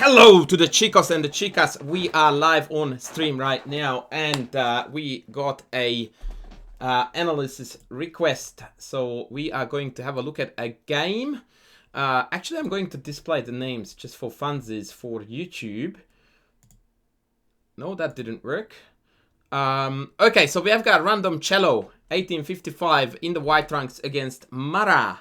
Hello to the chicos and the chicas. We are live on stream right now, and we got a analysis request. So we are going to have a look at a game. Actually, I'm going to display the names just for funsies for YouTube. No, that didn't work. Okay, so we have got Random Cello, 1855 in the white trunks against Mara.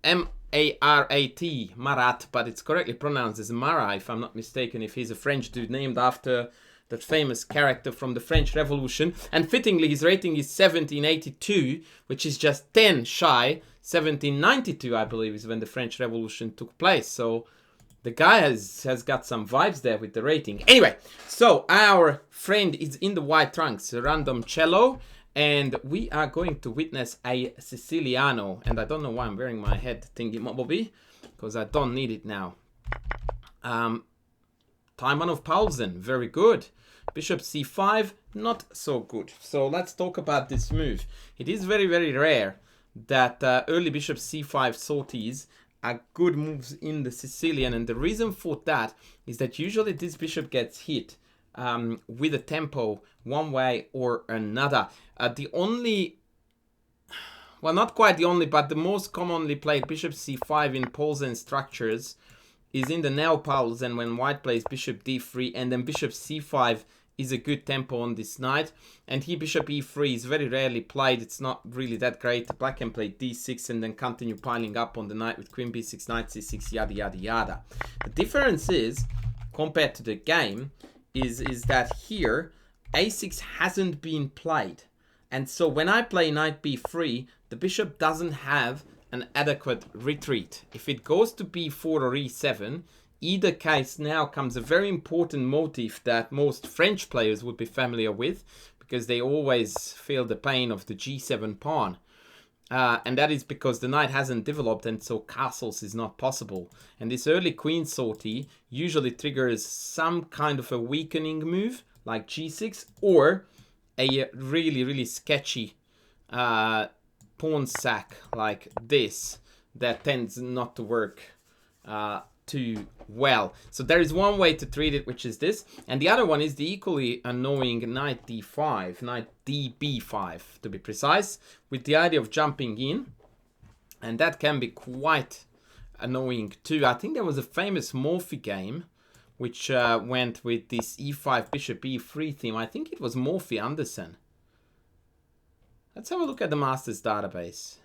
M-A-R-A-T, Marat, but it's correctly pronounced as Marat, if I'm not mistaken, if he's a French dude named after that famous character from the French Revolution. And fittingly, his rating is 1782, which is just 10 shy. 1792, I believe, is when the French Revolution took place. So the guy has got some vibes there with the rating. Anyway, so our friend is in the white trunks, Random Cello. And we are going to witness a Siciliano. And I don't know why I'm wearing my head thingy-mobby, because I don't need it now. Timon of Paulsen, very good. Bishop c5, not so good. So let's talk about this move. It is very, very rare that early bishop c5 sorties are good moves in the Sicilian. And the reason for that is that usually this bishop gets hit with a tempo one way or another. The only, well, not quite the only, but the most commonly played bishop c5 in Paulsen structures is in the neo-Paulsen when white plays bishop d3, and then bishop c5 is a good tempo on this knight. And here bishop e3 is very rarely played. It's not really that great. Black can play d6 and then continue piling up on the knight with queen b6, knight c6, yada, yada, yada. The difference is, compared to the game, is that here a6 hasn't been played. And so when I play knight b3, the bishop doesn't have an adequate retreat. If it goes to b4 or e7, either case now comes a very important motif that most French players would be familiar with, because they always feel the pain of the g7 pawn. And that is because the knight hasn't developed, and so castles is not possible. And this early queen sortie usually triggers some kind of a weakening move, like g6, or a really, really sketchy pawn sack like this that tends not to work too well. So there is one way to treat it, which is this, and the other one is the equally annoying knight d5, knight db5 to be precise, with the idea of jumping in, and that can be quite annoying too. I think there was a famous Morphy game which went with this e5 bishop e3 theme. I think it was Morphy Anderson. Let's have a look at the Masters database.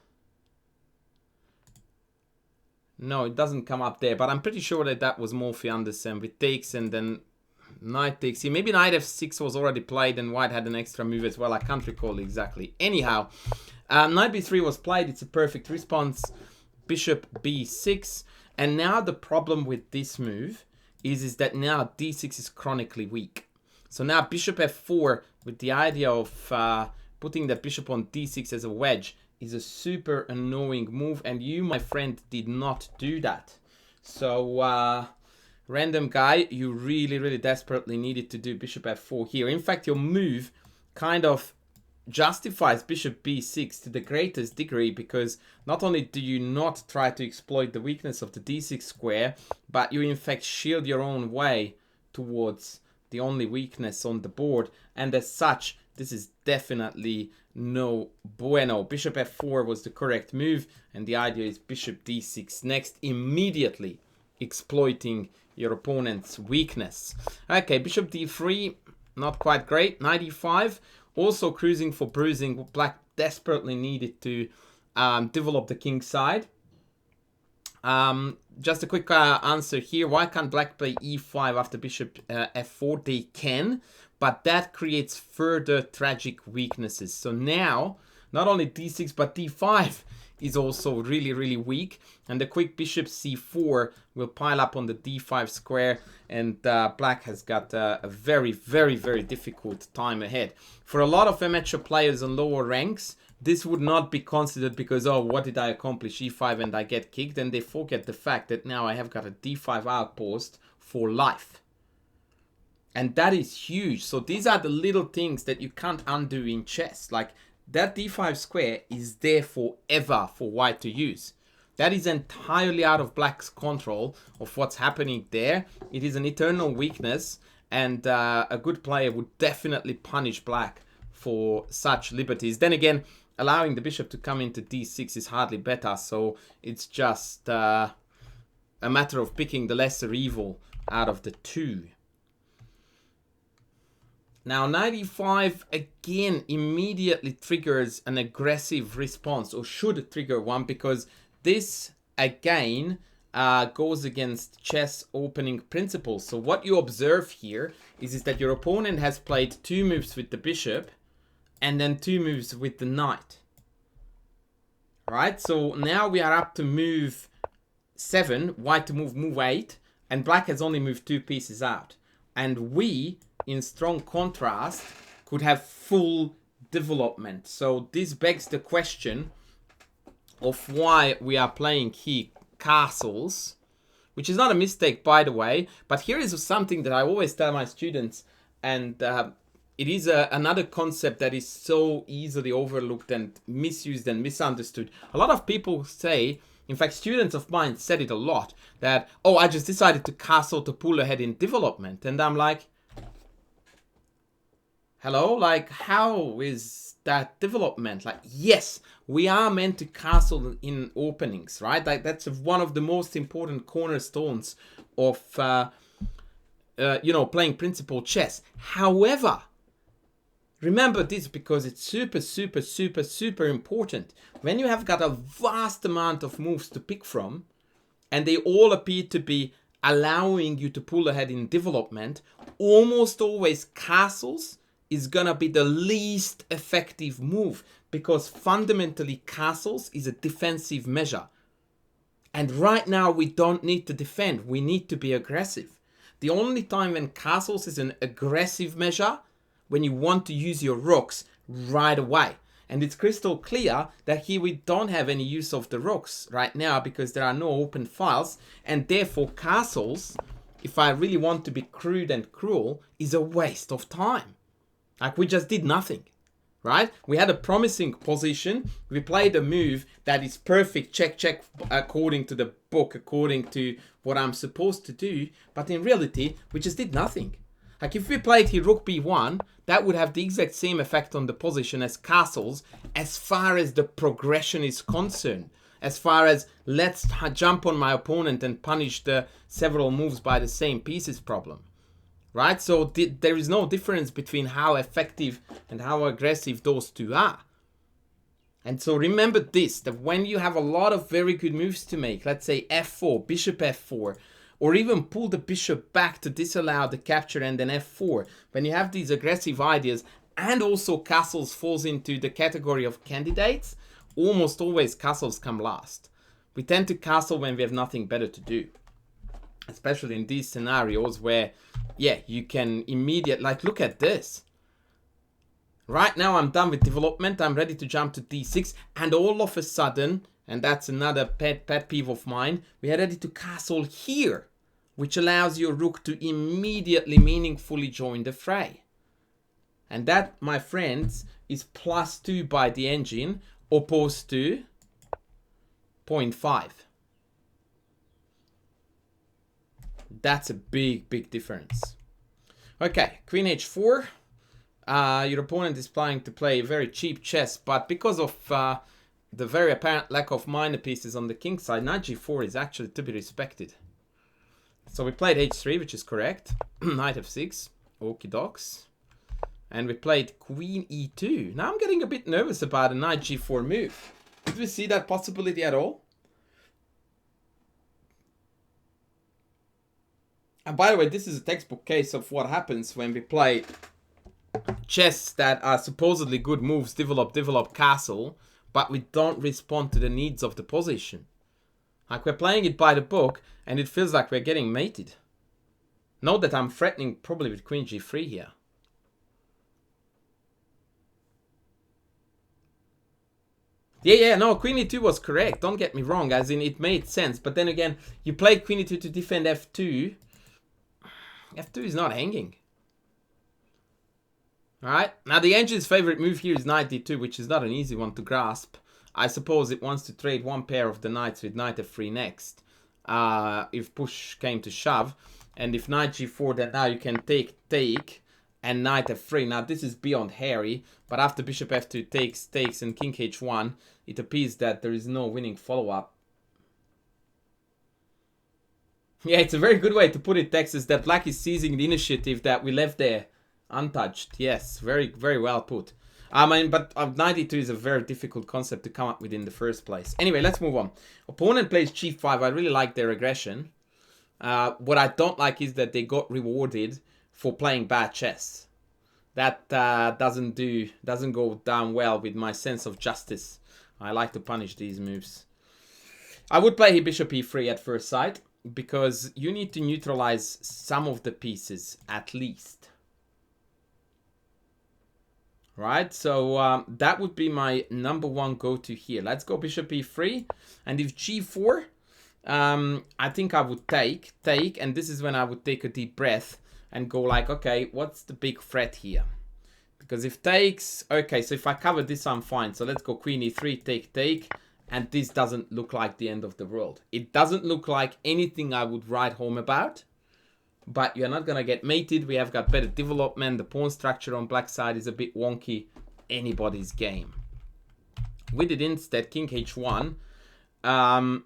No, it doesn't come up there, but I'm pretty sure that that was Morphy Anderson with takes and then knight takes here. Maybe knight f6 was already played and white had an extra move as well. I can't recall exactly. Anyhow, knight b3 was played. It's a perfect response. Bishop b6. And now the problem with this move is that now d6 is chronically weak. So now bishop f4 with the idea of putting that bishop on d6 as a wedge is a super annoying move, and you, my friend, did not do that. So random guy, you really, really desperately needed to do bishop f4 here. In fact, your move kind of justifies bishop b6 to the greatest degree, because not only do you not try to exploit the weakness of the d6 square, but you in fact shield your own way towards the only weakness on the board, and as such this is definitely no bueno. Bishop f4 was the correct move, and the idea is bishop d6 next, immediately exploiting your opponent's weakness. Okay, bishop d3, not quite great. Knight e5, also cruising for bruising. Black desperately needed to develop the king side. Just a quick answer here. Why can't black play e5 after bishop f4? They can, but that creates further tragic weaknesses. So now, not only d6, but d5 is also really, really weak. And the quick bishop c4 will pile up on the d5 square, and black has got a very, very, very difficult time ahead. For a lot of amateur players on lower ranks, this would not be considered because, oh, what did I accomplish? e5 and I get kicked. And they forget the fact that now I have got a d5 outpost for life. And that is huge. So these are the little things that you can't undo in chess. Like that d5 square is there forever for white to use. That is entirely out of black's control of what's happening there. It is an eternal weakness, and a good player would definitely punish black for such liberties. Then again, allowing the bishop to come into d6 is hardly better, so it's just a matter of picking the lesser evil out of the two. Now, knight e5 again immediately triggers an aggressive response, or should trigger one, because this again goes against chess opening principles. So what you observe here is that your opponent has played 2 moves with the bishop and then 2 moves with the knight. Right? So now we are up to move 7, white to move 8, and black has only moved 2 pieces out. And we, in strong contrast, could have full development. So this begs the question of why we are playing here castles, which is not a mistake, by the way. But here is something that I always tell my students, and it is another concept that is so easily overlooked and misused and misunderstood. A lot of people say, in fact, students of mine said it a lot, that, oh, I just decided to castle to pull ahead in development. And I'm like, hello? Like, how is that development? Like, yes, we are meant to castle in openings, right? Like, that's one of the most important cornerstones of, playing principal chess. However, remember this, because it's super, super, super, super important. When you have got a vast amount of moves to pick from, and they all appear to be allowing you to pull ahead in development, almost always castles is gonna be the least effective move, because fundamentally castles is a defensive measure. And right now we don't need to defend, we need to be aggressive. The only time when castles is an aggressive measure, when you want to use your rooks right away. And it's crystal clear that here we don't have any use of the rooks right now, because there are no open files, and therefore castles, if I really want to be crude and cruel, is a waste of time. Like, we just did nothing, right? We had a promising position. We played a move that is perfect, check, check, according to the book, according to what I'm supposed to do. But in reality, we just did nothing. Like, if we played here rook b1, that would have the exact same effect on the position as castles, as far as the progression is concerned. As far as let's jump on my opponent and punish the several moves by the same pieces problem. Right? So there is no difference between how effective and how aggressive those two are. And so remember this, that when you have a lot of very good moves to make, let's say f4, bishop f4, or even pull the bishop back to disallow the capture and then f4, when you have these aggressive ideas, and also castles falls into the category of candidates, almost always castles come last. We tend to castle when we have nothing better to do. Especially in these scenarios where, yeah, you can immediately, like, look at this. Right now I'm done with development, I'm ready to jump to d6, and all of a sudden, and that's another pet peeve of mine, we are ready to castle here, which allows your rook to immediately meaningfully join the fray. And that, my friends, is +2 by the engine, opposed to 0.5. That's a big, big difference. Okay, queen h4. Your opponent is planning to play very cheap chess, but because of the very apparent lack of minor pieces on the king side, knight g4 is actually to be respected. So we played h3, which is correct. Knight f6, okie dokes. And we played queen e2. Now I'm getting a bit nervous about a knight g4 move. Did we see that possibility at all? And by the way, this is a textbook case of what happens when we play chess that are supposedly good moves, develop, castle, but we don't respond to the needs of the position. Like, we're playing it by the book, and it feels like we're getting mated. Note that I'm threatening probably with queen g3 here. Yeah, no, queen e2 was correct. Don't get me wrong, as in it made sense. But then again, you play queen e2 to defend f2. f2 is not hanging. Alright, now the engine's favorite move here is knight d2, which is not an easy one to grasp. I suppose it wants to trade one pair of the knights with knight f3 next, if push came to shove. And if knight g4, then now you can take, and knight f3. Now this is beyond hairy, but after bishop f2 takes, and king h1, it appears that there is no winning follow-up. Yeah, it's a very good way to put it, Texas, that black is seizing the initiative that we left there untouched. Yes, very, very well put. I mean, but 92 is a very difficult concept to come up with in the first place. Anyway, let's move on. Opponent plays g5. I really like their aggression. What I don't like is that they got rewarded for playing bad chess. That doesn't go down well with my sense of justice. I like to punish these moves. I would play bishop e3 at first sight, because you need to neutralize some of the pieces at least. Right, so that would be my number one go-to here. Let's go bishop e3, and if g4, I think I would take, and this is when I would take a deep breath and go like, okay, what's the big threat here? Because if takes, okay, so if I cover this, I'm fine. So let's go queen e3, take, and this doesn't look like the end of the world. It doesn't look like anything I would write home about. But you're not going to get mated. We have got better development. The pawn structure on black side is a bit wonky. Anybody's game. We did instead king h1. I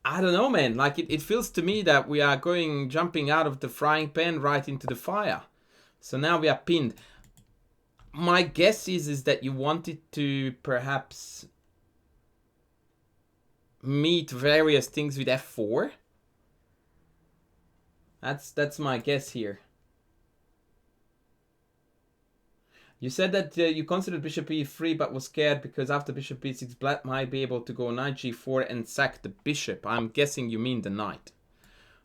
don't know, man. Like, it feels to me that we are jumping out of the frying pan right into the fire. So now we are pinned. My guess is that you wanted to perhaps meet various things with f4. That's my guess here. You said that you considered bishop e3 but was scared because after bishop b6 black might be able to go knight g4 and sack the bishop. I'm guessing you mean the knight.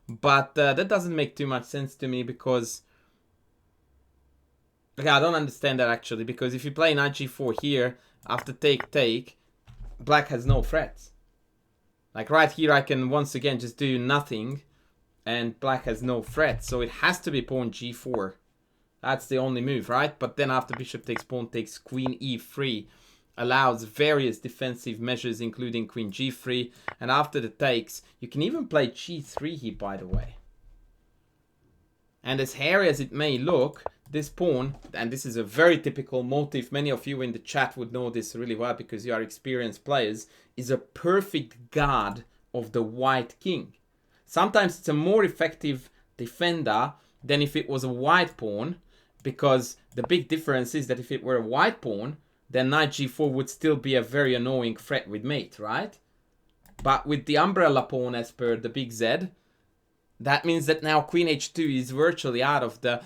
But that doesn't make too much sense to me because... Okay, I don't understand that actually, because if you play knight g4 here, after take, black has no threats. Like right here I can once again just do nothing. And black has no threat, so it has to be pawn g4. That's the only move, right? But then after bishop takes, pawn takes, queen e3 allows various defensive measures, including queen g3. And after the takes, you can even play g3 here, by the way. And as hairy as it may look, this pawn, and this is a very typical motif, many of you in the chat would know this really well because you are experienced players, is a perfect guard of the white king. Sometimes it's a more effective defender than if it was a white pawn, because the big difference is that if it were a white pawn, then knight g4 would still be a very annoying threat with mate, right? But with the umbrella pawn as per the big Z, that means that now queen h2 is virtually out of the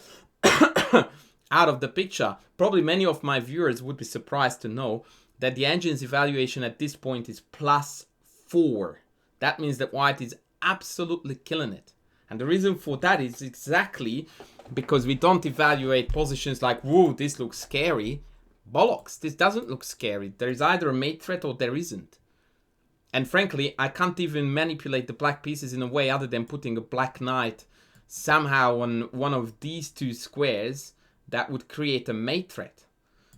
out of the picture. Probably many of my viewers would be surprised to know that the engine's evaluation at this point is +4. That means that white is absolutely killing it. And the reason for that is exactly because we don't evaluate positions like, whoa, this looks scary. Bollocks, this doesn't look scary. There is either a mate threat or there isn't. And frankly, I can't even manipulate the black pieces in a way other than putting a black knight somehow on one of these two squares that would create a mate threat.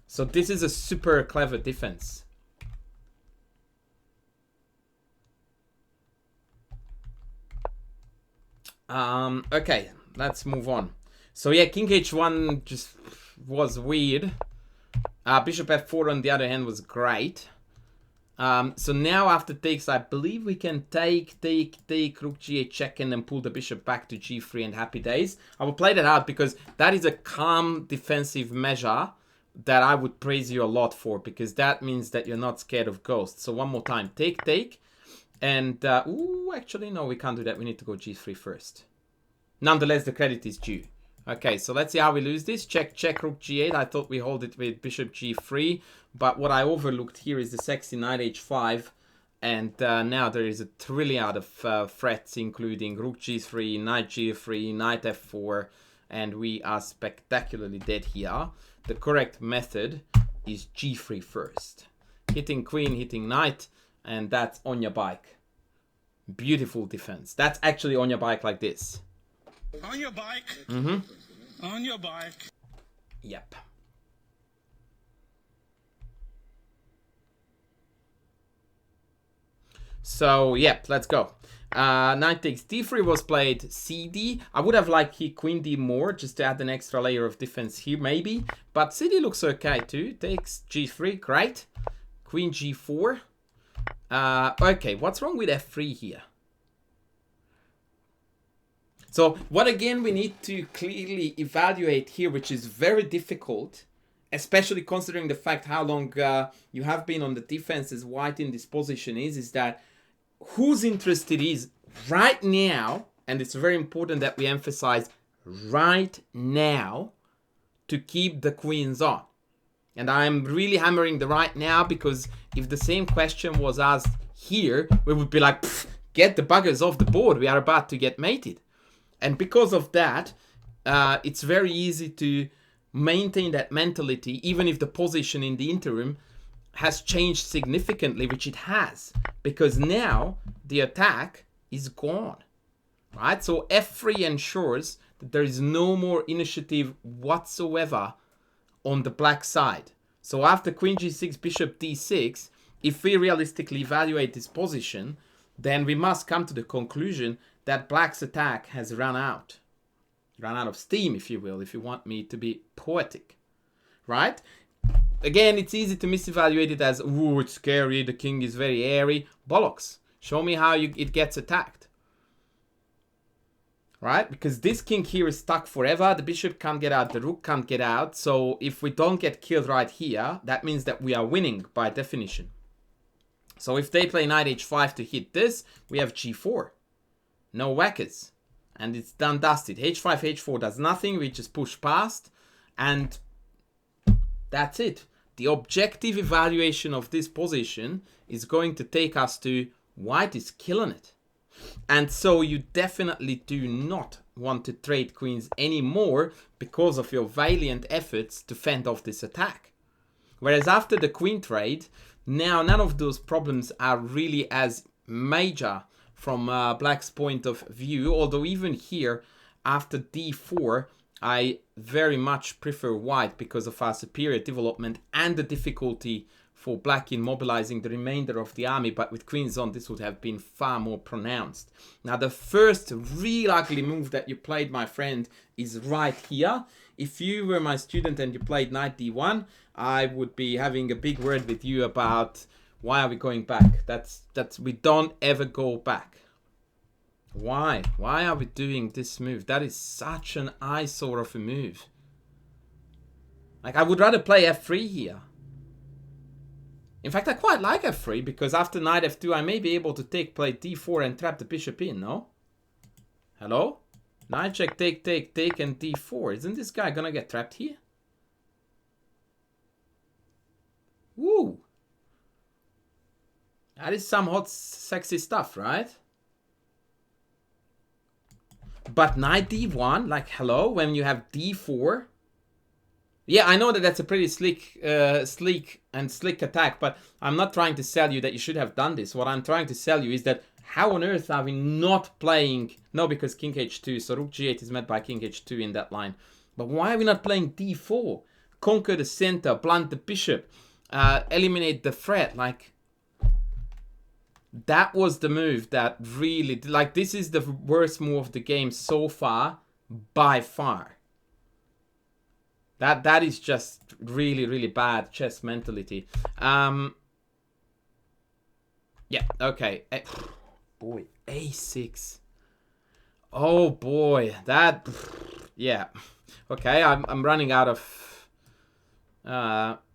So this is a super clever defense. Okay, let's move on. So yeah, king h1 just was weird. Bishop f4 on the other hand was great. So now after takes, I believe we can take rook g8 check and then pull the bishop back to g3 and happy days. I will play that out because that is a calm defensive measure that I would praise you a lot for, because that means that you're not scared of ghosts. So one more time, take. And, ooh, actually, no, we can't do that. We need to go g3 first. Nonetheless, the credit is due. Okay, so let's see how we lose this. Check, rook g8. I thought we hold it with bishop g3. But what I overlooked here is the sexy knight h5. And now there is a trillion of threats, including rook g3, knight g3, knight f4. And we are spectacularly dead here. The correct method is g3 first. Hitting queen, hitting knight. And that's on your bike. Beautiful defense. That's actually on your bike like this. On your bike. On your bike. Yep. So yeah, let's go. Knight takes d3 was played cd. I would have liked here queen d more, just to add an extra layer of defense here maybe. But cd looks okay too. Takes g3, great. Queen g4. Okay, what's wrong with f3 here? So what again we need to clearly evaluate here, which is very difficult, especially considering the fact how long you have been on the defense as white in this position is that whose interest it is right now, and it's very important that we emphasize right now, to keep the queens on. And I'm really hammering the right now, because if the same question was asked here, we would be like, get the buggers off the board, we are about to get mated. And because of that, it's very easy to maintain that mentality, even if the position in the interim has changed significantly, which it has, because now the attack is gone, right? So f3 ensures that there is no more initiative whatsoever on the black side. So after queen g6, bishop d6, if we realistically evaluate this position, then we must come to the conclusion that black's attack has run out of steam, if you will, if you want me to be poetic, right? Again, it's easy to misevaluate it as, ooh, it's scary, the king is very airy. Bollocks. Show me how it gets attacked. Right? Because this king here is stuck forever. The bishop can't get out, the rook can't get out. So if we don't get killed right here, that means that we are winning by definition. So if they play knight h5 to hit this, we have g4. No whackers. And it's done dusted. h5, h4 does nothing. We just push past. And that's it. The objective evaluation of this position is going to take us to white is killing it. And so you definitely do not want to trade queens anymore because of your valiant efforts to fend off this attack. Whereas after the queen trade, now none of those problems are really as major from black's point of view. Although even here, after d4, I very much prefer white because of our superior development and the difficulty for black in mobilizing the remainder of the army. But with queens on, this would have been far more pronounced. Now, the first real ugly move that you played, my friend, is right here. If you were my student and you played knight d1, I would be having a big word with you about why are we going back. That's we don't ever go back. Why? Why are we doing this move? That is such an eyesore of a move. Like, I would rather play f3 here. In fact, I quite like f3 because after knight f2, I may be able to play d4 and trap the bishop in, no? Hello? Knight check, take, and d4. Isn't this guy gonna get trapped here? Woo! That is some hot, sexy stuff, right? But knight d1, like, hello, when you have d4. Yeah, I know that that's a pretty sleek attack, but I'm not trying to sell you that you should have done this. What I'm trying to sell you is that how on earth are we not playing... No, because king h2, so rook g8 is met by king h2 in that line. But why are we not playing d4? Conquer the center, blunt the bishop, eliminate the threat, like... That was the move that really... Like, this is the worst move of the game so far, by far. That is just really, really bad chess mentality. Yeah, okay. Boy, a6. Oh, boy. That... Yeah. Okay, I'm running out of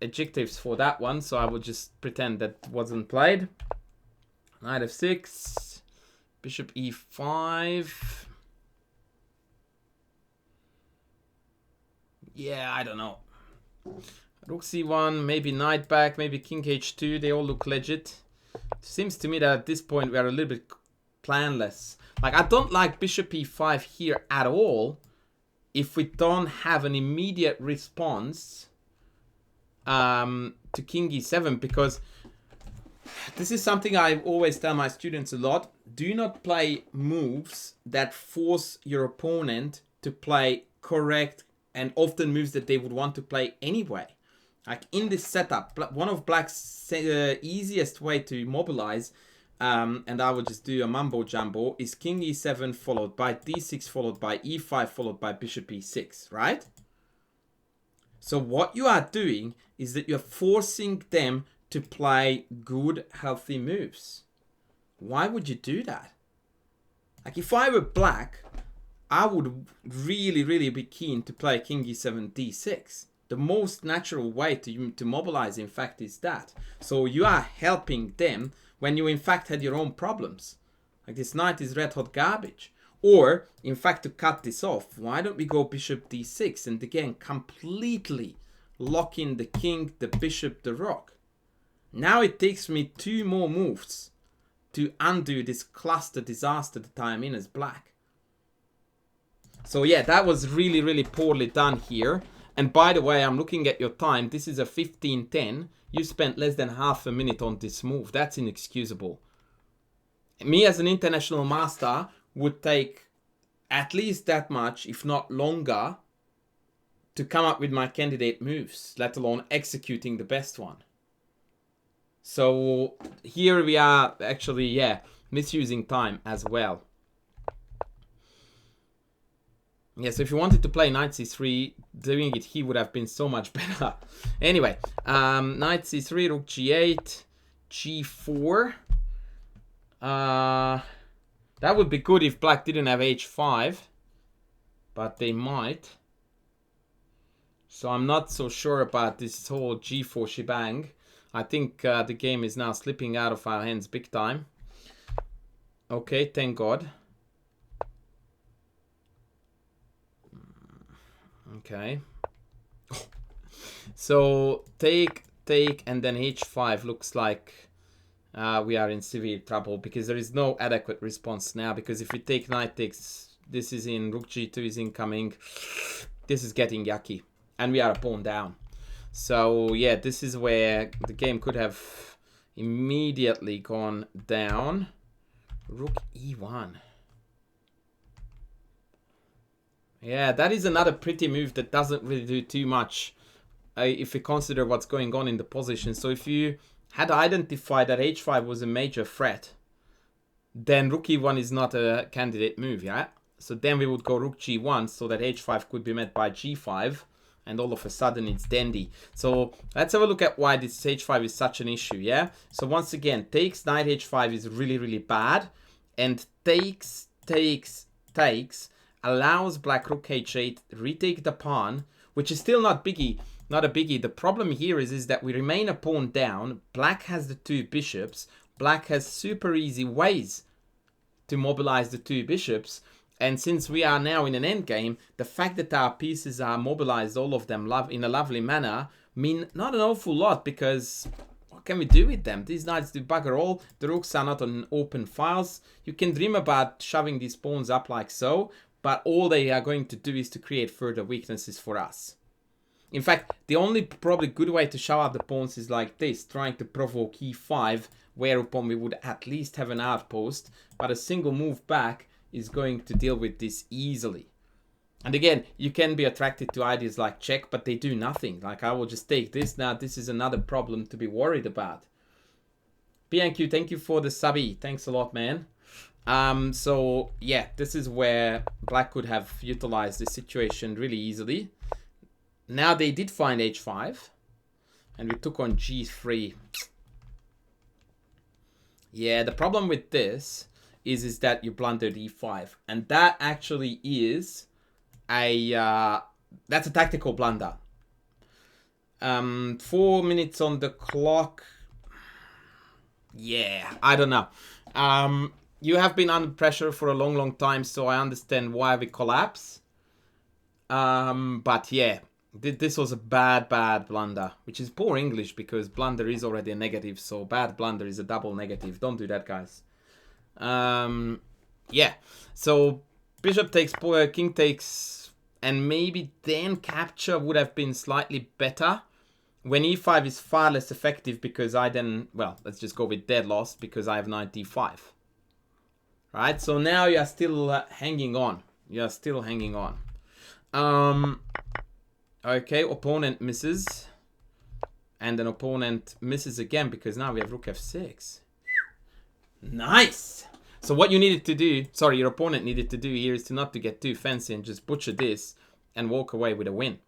adjectives for that one, so I will just pretend that wasn't played. Knight f6, bishop e5. Yeah, I don't know. Rook c1, maybe knight back, maybe king h2. They all look legit. It seems to me that at this point we are a little bit planless. Like, I don't like bishop e5 here at all if we don't have an immediate response to king e7, because... This is something I always tell my students a lot. Do not play moves that force your opponent to play correct and often moves that they would want to play anyway. Like in this setup, one of black's easiest way to mobilize and I will just do a mumbo jumbo, is king e7 followed by d6 followed by e5 followed by bishop e6, right? So what you are doing is that you're forcing them to play good, healthy moves. Why would you do that? Like, if I were black, I would really, really be keen to play king e7, d6. The most natural way to mobilize, in fact, is that. So you are helping them when you, in fact, had your own problems. Like, this knight is red hot garbage. Or, in fact, to cut this off, why don't we go bishop d6 and again completely lock in the king, the bishop, the rook. Now it takes me 2 more moves to undo this cluster disaster that I am in as black. So yeah, that was really, really poorly done here. And by the way, I'm looking at your time. This is a 15:10. You spent less than half a minute on this move. That's inexcusable. Me as an international master would take at least that much, if not longer, to come up with my candidate moves, let alone executing the best one. So here we are actually, yeah, misusing time as well. Yeah, so if you wanted to play knight c3, doing it here would have been so much better. Anyway, knight c3, rook g8, g4. That would be good if black didn't have h5, but they might. So I'm not so sure about this whole g4 shebang. I think the game is now slipping out of our hands big time. Okay, thank God. Okay. So take, and then h5 looks like we are in severe trouble because there is no adequate response now. Because if we take knight takes, this is in, rook g2 is incoming. This is getting yucky. And we are a pawn down. So yeah, this is where the game could have immediately gone down. Rook e1. Yeah, that is another pretty move that doesn't really do too much if you consider what's going on in the position. So if you had identified that h5 was a major threat, then rook e1 is not a candidate move, yeah? So then we would go rook g1 so that h5 could be met by g5. And all of a sudden it's dandy. So let's have a look at why this h5 is such an issue, yeah? So once again, takes knight h5 is really, really bad. And takes, allows black rook h8, retake the pawn, which is still not a biggie. The problem here is that we remain a pawn down. Black has the 2 bishops. Black has super easy ways to mobilize the 2 bishops. And since we are now in an endgame, the fact that our pieces are mobilized, all of them in a lovely manner, mean not an awful lot, because what can we do with them? These knights do bugger all. The rooks are not on open files. You can dream about shoving these pawns up like so, but all they are going to do is to create further weaknesses for us. In fact, the only probably good way to shove up the pawns is like this, trying to provoke e5, whereupon we would at least have an outpost, but a single move back is going to deal with this easily. And again, you can be attracted to ideas like check, but they do nothing. Like, I will just take this now. This is another problem to be worried about. BNQ, thank you for the subby. Thanks a lot, man. So yeah, this is where black could have utilized this situation really easily. Now they did find h5, and we took on g3. Yeah, the problem with this is that you blundered e5, and that actually is that's a tactical blunder. 4 minutes on the clock. Yeah, I don't know. You have been under pressure for a long time, so I understand why we collapse. But yeah, this was a bad blunder, which is poor English because blunder is already a negative, so bad blunder is a double negative. Don't do that, guys. Yeah, so bishop takes, king takes, and maybe then capture would have been slightly better. When e5 is far less effective because I then, well, let's just go with dead loss because I have knight d5. Right, so now you are still hanging on. You are still hanging on. Okay, opponent misses. And then opponent misses again because now we have rook f6. Nice. So what you needed to do, sorry, your opponent needed to do here is to not to get too fancy and just butcher this and walk away with a win.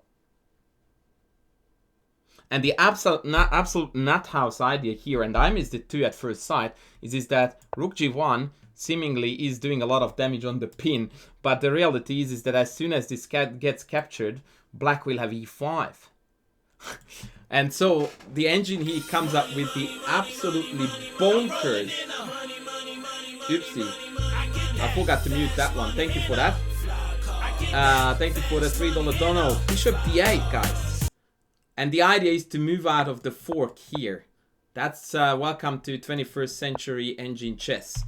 And the absolute nut house idea here, and I missed it too at first sight, is that Rook G1 seemingly is doing a lot of damage on the pin, but the reality is that as soon as this cat gets captured, Black will have E5. And so the engine here comes up with the absolutely bonkers. Oopsie. I forgot to mute that one. Thank you for that. Thank you for the $3 dono. Bishop D8, guys. And the idea is to move out of the fork here. That's welcome to 21st century engine chess.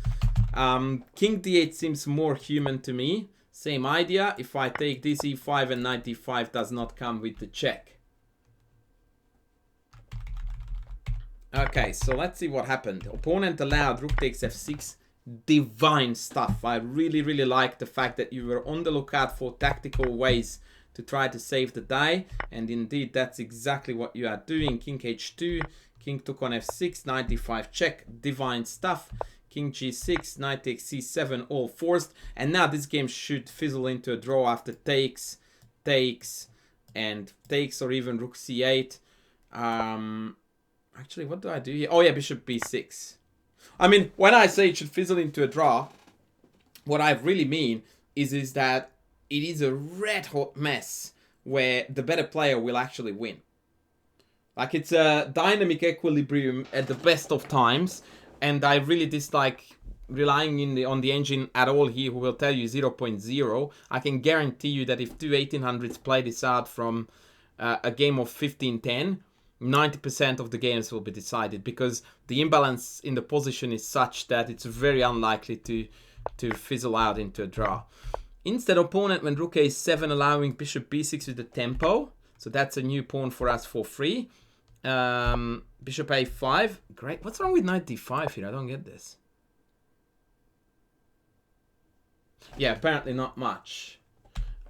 King D8 seems more human to me. Same idea. If I take this E5 and knight D5 does not come with the check. Okay, so let's see what happened. Opponent allowed rook takes F6. Divine stuff. I really like the fact that you were on the lookout for tactical ways to try to save the die, and indeed that's exactly what you are doing. King H2, king took on F6, knight D5 check, divine stuff. King G6, knight takes C7, all forced, and now this game should fizzle into a draw after takes, and takes, or even rook C8. Actually, what do I do here? Oh yeah, bishop B6. I mean, when I say it should fizzle into a draw, what I really mean is that it is a red hot mess where the better player will actually win. Like, it's a dynamic equilibrium at the best of times, and I really dislike relying on the engine at all here, who will tell you 0.0. I can guarantee you that if two 1800s play this out from a game of 15-10, 90% of the games will be decided, because the imbalance in the position is such that it's very unlikely to fizzle out into a draw. Instead, opponent went rook a7, allowing bishop b6 with the tempo. So that's a new pawn for us for free. Bishop a5. Great. What's wrong with knight d5 here? I don't get this. Yeah, apparently not much.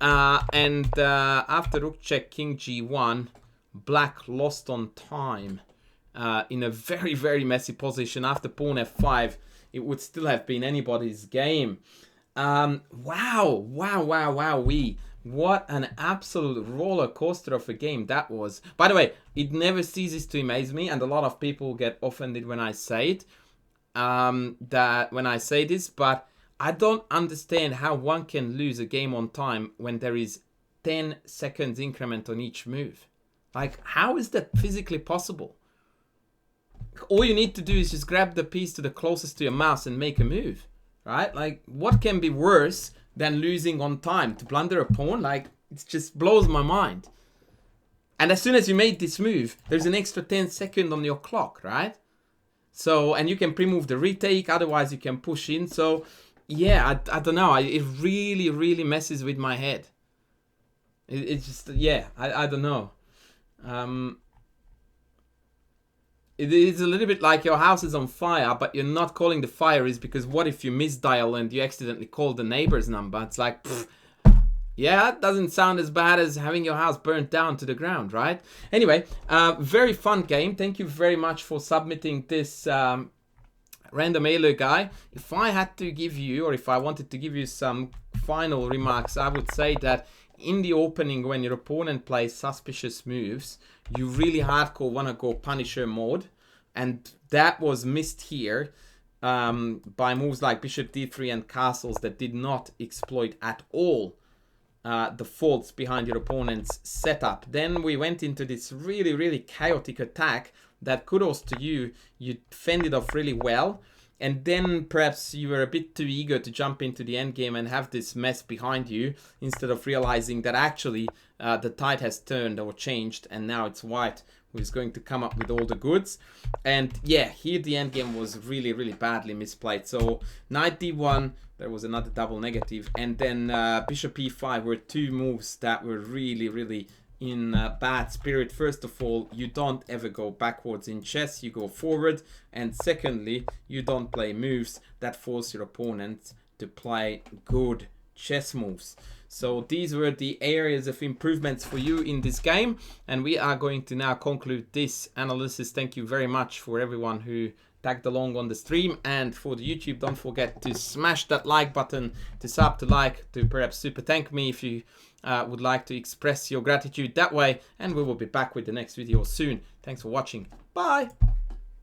After rook check, king g1, Black lost on time in a very messy position. After pawn f5, it would still have been anybody's game. Wow. What an absolute roller coaster of a game that was. By the way, it never ceases to amaze me, and a lot of people get offended when I say it. But I don't understand how one can lose a game on time when there is 10 seconds increment on each move. Like, how is that physically possible? All you need to do is just grab the piece to the closest to your mouse and make a move, right? Like, what can be worse than losing on time? To blunder a pawn? Like, it just blows my mind. And as soon as you made this move, there's an extra 10 seconds on your clock, right? So, and you can pre-move the retake, otherwise you can push in. So, yeah, I don't know. It really messes with my head. It's just, yeah, I don't know. It is a little bit like your house is on fire, but you're not calling the fire is because what if you misdial and you accidentally call the neighbor's number? It's like, pfft, yeah, that doesn't sound as bad as having your house burnt down to the ground, right? Anyway, very fun game. Thank you very much for submitting this random Elo guy. If I had to give you, or if I wanted to give you some final remarks, I would say that in the opening, when your opponent plays suspicious moves, you really hardcore want to go Punisher mode, and that was missed here by moves like Bishop D3 and castles that did not exploit at all the faults behind your opponent's setup. Then we went into this really chaotic attack that, kudos to you, you fended off really well. And then perhaps you were a bit too eager to jump into the endgame and have this mess behind you, instead of realizing that actually the tide has turned or changed, and now it's white who is going to come up with all the goods. And yeah, here the endgame was really badly misplayed. So knight d1, there was another double negative, and then bishop e5 were two moves that were really in bad spirit. First of all, you don't ever go backwards in chess, you go forward. And secondly, you don't play moves that force your opponent to play good chess moves. So these were the areas of improvements for you in this game, and we are going to now conclude this analysis. Thank you very much for everyone who tagged along on the stream. And for the YouTube, don't forget to smash that like button, to sub, to like, to perhaps super thank me if you would like to express your gratitude that way. And we will be back with the next video soon. Thanks for watching. Bye.